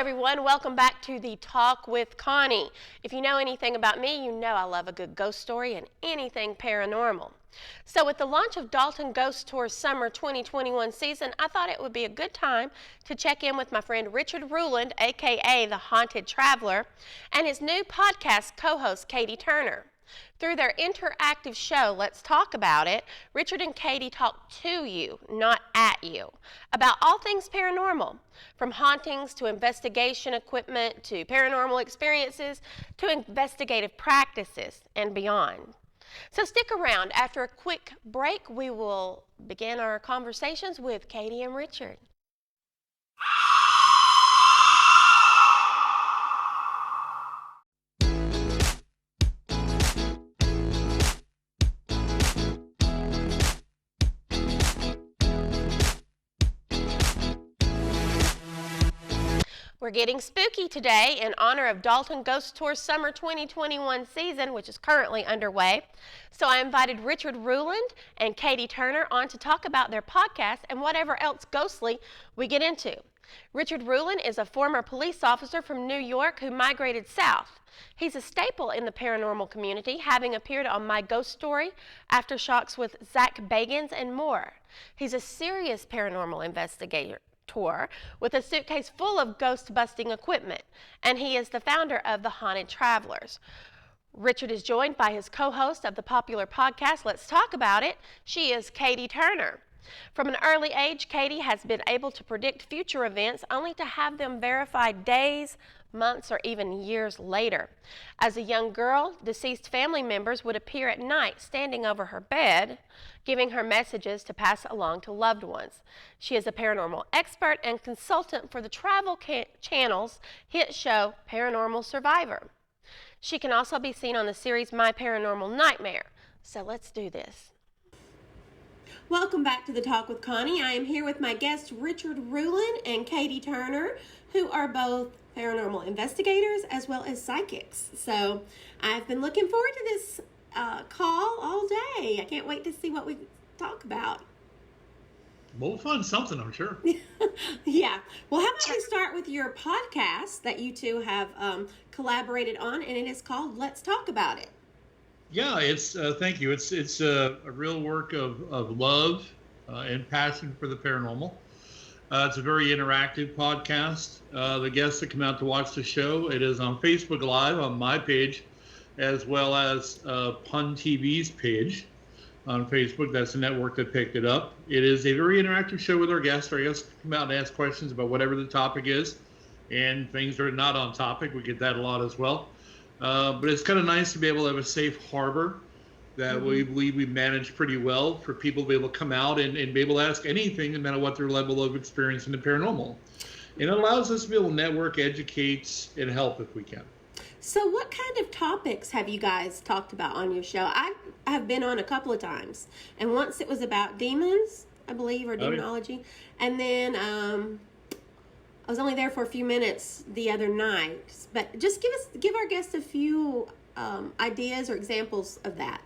everyone. Welcome back to the Talk with Connie. If you know anything about me, you know I love a good ghost story and anything paranormal. So with the launch of Dalton Ghost Tour's Summer 2021 season, I thought it would be a good time to check in with my friend Richard Ruland, aka The Haunted Traveler, and his new podcast co-host Katie Turner. Through their interactive show, Let's Talk About It, Richard and Katie talk to you, not at you, about all things paranormal, from hauntings to investigation equipment to paranormal experiences to investigative practices and beyond. So stick around. After a quick break, we will begin our conversations with Katie and Richard. We're getting spooky today in honor of Dalton Ghost Tour's Summer 2021 season, which is currently underway. So I invited Richard Ruland and Katie Turner on to talk about their podcast and whatever else ghostly we get into. Richard Ruland is a former police officer from New York who migrated south. He's a staple in the paranormal community, having appeared on My Ghost Story, Aftershocks with Zach Bagans, and more. He's a serious paranormal investigator with a suitcase full of ghost-busting equipment, and he is the founder of The Haunted Travelers. Richard is joined by his co-host of the popular podcast, Let's Talk About It. She is Katie Turner. From an early age, Katie has been able to predict future events only to have them verified days, months, or even years later. As a young girl, deceased family members would appear at night standing over her bed, giving her messages to pass along to loved ones. She is a paranormal expert and consultant for the Travel Channel's hit show Paranormal Survivor. She can also be seen on the series My Paranormal Nightmare. So let's do this. Welcome back to the Talk with Connie. I am here with my guests Richard Ruland and Katie Turner, who are both paranormal investigators as well as psychics. So I've been looking forward to this call all day. I can't wait to see what we talk about. We'll find something, I'm sure. Yeah. Well, how about we start with your podcast that you two have collaborated on, and it is called Let's Talk About It. Yeah, it's thank you. It's a real work of love and passion for the paranormal. It's a very interactive podcast. The guests that come out to watch the show, it is on Facebook Live on my page, as well as Pun TV's page on Facebook. That's the network that picked it up. It is a very interactive show with our guests. Our guests come out and ask questions about whatever the topic is, and things that are not on topic. We get that a lot as well. But it's kind of nice to be able to have a safe harbor that we believe we manage pretty well for people to be able to come out and be able to ask anything, no matter what their level of experience in the paranormal. And it allows us to be able to network, educate, and help if we can. So what kind of topics have you guys talked about on your show? I have been on a couple of times, and once it was about demons, I believe, or demonology. Oh, yeah. And then I was only there for a few minutes the other night. But just give our guests a few ideas or examples of that.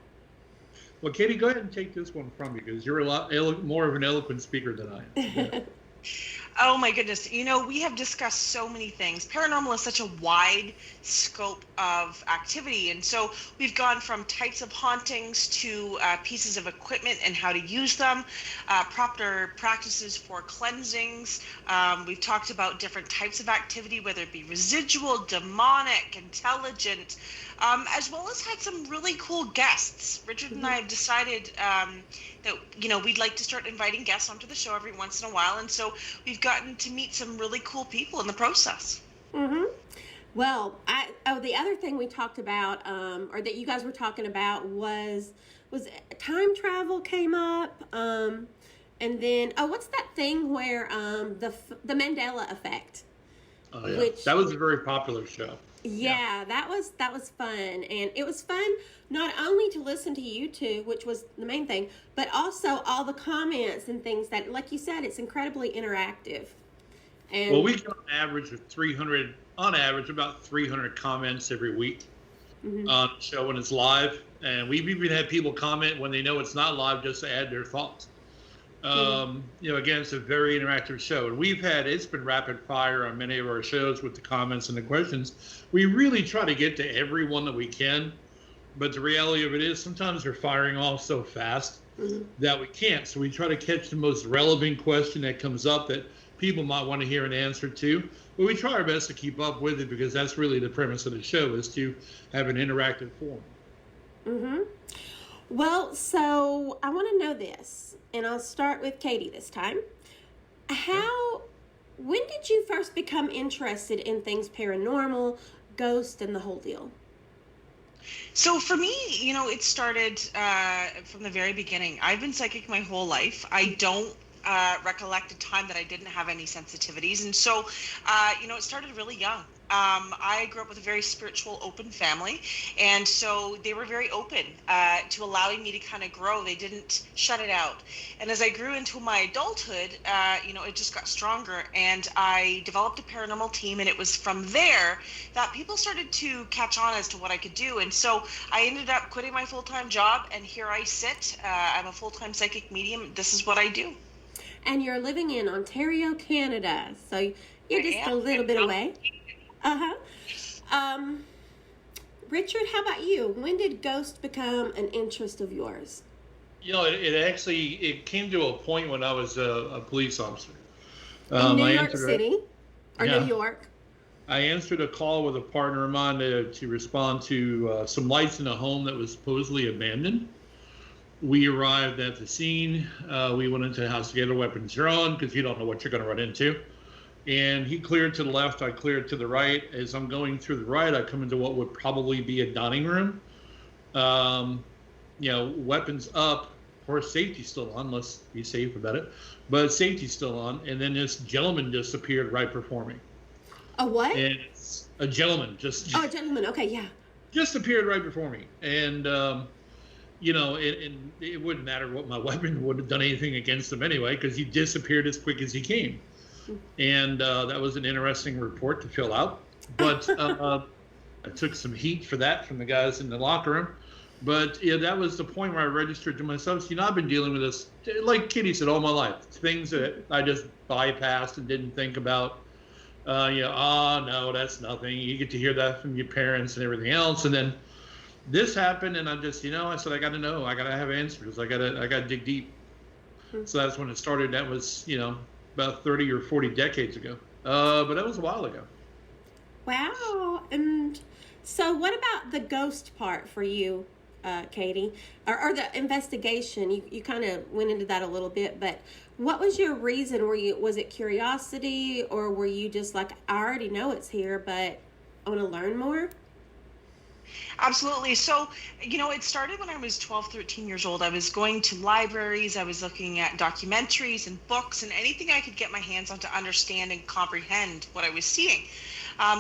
Well, Katie, go ahead and take this one from me, because you're a lot more of an eloquent speaker than I am. Oh my goodness. You know, we have discussed so many things. Paranormal is such a wide scope of activity. And so we've gone from types of hauntings to pieces of equipment and how to use them, proper practices for cleansings. We've talked about different types of activity, whether it be residual, demonic, intelligent, as well as had some really cool guests. Richard and I have decided that, you know, we'd like to start inviting guests onto the show every once in a while. And so we've gotten to meet some really cool people in the process. Well, the other thing we talked about, or that you guys were talking about, was time travel came up, and then what's that thing where the Mandela effect? Oh yeah, that was a very popular show. Yeah, that was fun, and it was fun not only to listen to you two, which was the main thing, but also all the comments and things that, like you said, it's incredibly interactive. And well, we get on average about 300 comments every week on the show when it's live, and we've even had people comment when they know it's not live just to add their thoughts. Again, it's a very interactive show, and it's been rapid fire on many of our shows with the comments and the questions. We really try to get to everyone that we can, but the reality of it is sometimes they're firing off so fast that we can't. So we try to catch the most relevant question that comes up that people might want to hear an answer to, but we try our best to keep up with it because that's really the premise of the show, is to have an interactive forum. Well, so I want to know this, and I'll start with Katie this time. When did you first become interested in things paranormal, ghost, and the whole deal? So for me, it started from the very beginning. I've been psychic my whole life. I don't recollect a time that I didn't have any sensitivities. And so, it started really young. I grew up with a very spiritual, open family. And so they were very open to allowing me to kind of grow. They didn't shut it out. And as I grew into my adulthood, it just got stronger. And I developed a paranormal team. And it was from there that people started to catch on as to what I could do. And so I ended up quitting my full-time job. And here I sit. I'm a full-time psychic medium. This is what I do. And you're living in Ontario, Canada. So you're just a little bit away. Richard, how about you? When did ghost become an interest of yours? It came to a point when I was a police officer. In New York City? New York? I answered a call with a partner of mine to respond to some lights in a home that was supposedly abandoned. We arrived at the scene. We went into the house to get our weapons drawn because you don't know what you're going to run into. And he cleared to the left, I cleared to the right. As I'm going through the right, I come into what would probably be a dining room. Weapons up, of course, safety still on, let's be safe about it. But safety's still on, and then this gentleman just appeared right before me. A what? And it's a gentleman, a gentleman, okay, yeah. Just appeared right before me. And, it wouldn't matter what my weapon would have done anything against him anyway, because he disappeared as quick as he came. And that was an interesting report to fill out. But I took some heat for that from the guys in the locker room. But that was the point where I registered to myself. I've been dealing with this, like Kitty said, all my life. Things that I just bypassed and didn't think about. No, that's nothing. You get to hear that from your parents and everything else. And then this happened, and I just, I said, I got to know. I got to have answers. I got to dig deep. So that's when it started. That was, about 30 or 40 decades ago. But that was a while ago. Wow. And so what about the ghost part for you, Katie? Or the investigation? You kind of went into that a little bit, but what was your reason? Was it curiosity, or were you just like, I already know it's here, but I want to learn more? Absolutely. So, it started when I was 12, 13 years old. I was going to libraries. I was looking at documentaries and books and anything I could get my hands on to understand and comprehend what I was seeing.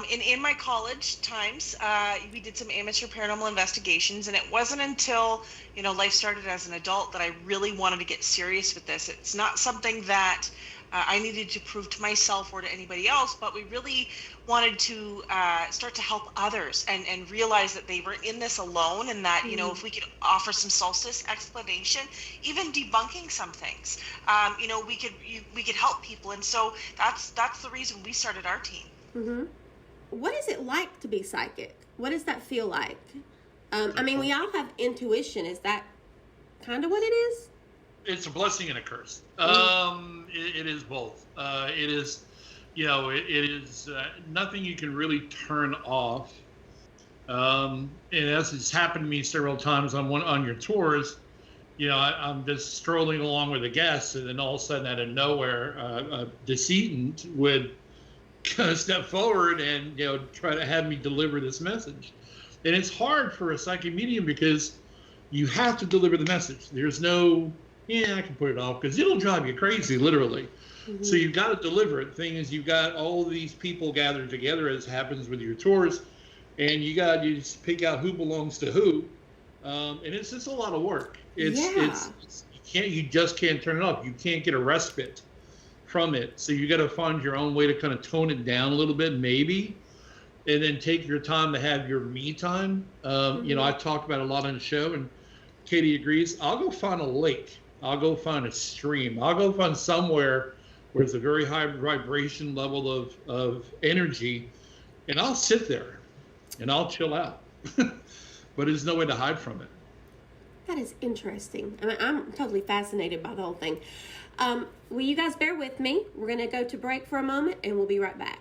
In my college times, we did some amateur paranormal investigations, and it wasn't until, life started as an adult that I really wanted to get serious with this. It's not something that I needed to prove to myself or to anybody else, but we really wanted to start to help others and realize that they were in this alone, and that, if we could offer some solstice explanation, even debunking some things, we could help people. And so that's the reason we started our team. Mm-hmm. What is it like to be psychic? What does that feel like? We all have intuition. Is that kind of what it is? It's a blessing and a curse. It is both. It is, it is nothing you can really turn off. And as it's happened to me several times on your tours, I'm just strolling along with a guest, and then all of a sudden, out of nowhere, a decedent would step forward and try to have me deliver this message. And it's hard for a psychic medium because you have to deliver the message. There's no, I can put it off, because it'll drive you crazy, literally. Mm-hmm. So you've got to deliver it. The thing is, you've got all these people gathered together, as happens with your tours, and you just pick out who belongs to who, and it's just a lot of work. You just can't turn it off. You can't get a respite from it. So you got to find your own way to kind of tone it down a little bit, maybe, and then take your time to have your me time. I talked about it a lot on the show, and Katie agrees. I'll go find a lake I'll go find a stream. I'll go find somewhere where there's a very high vibration level of energy, and I'll sit there and I'll chill out. But there's no way to hide from it. That is interesting. I mean, I'm totally fascinated by the whole thing. Will you guys bear with me? We're going to go to break for a moment, and we'll be right back.